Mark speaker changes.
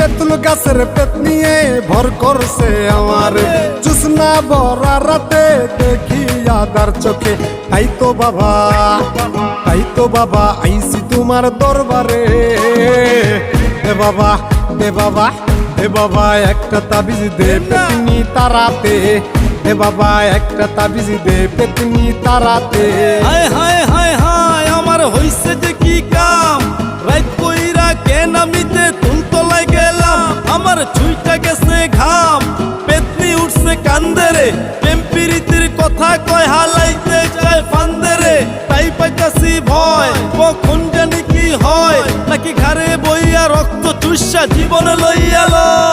Speaker 1: তেঁতুল গাছের পেট নিয়ে ভর করছে আমার জুসনা ভরা রাতে দেখি আদার চোখে। তাই তো বাবা আইছি তোমার দরবারে। এ বাবা এ বাবা এ বাবা একটা তাবিজ দে পেতনি তারাতে। এ বাবা একটা তাবিজ দে পেতনি তারাতে।
Speaker 2: হায় হায় হায় হায় আমার হইছে যে কি কাম, রাত কইরা কেন আমিতে তুলতলায় গেলাম। আমার ছুইটা গেছে ঘাম, পেতনি উঠছে কান্দেরে, টেম্পিরিতির কথা কয় হালাইতে যায় ফান্দেরে। তাই পাইতাছি ভয় কখন জানি কি হয়, নাকি ঘাড়ে বইয়া রক্ত চুষা জীবন লইয়া লয়।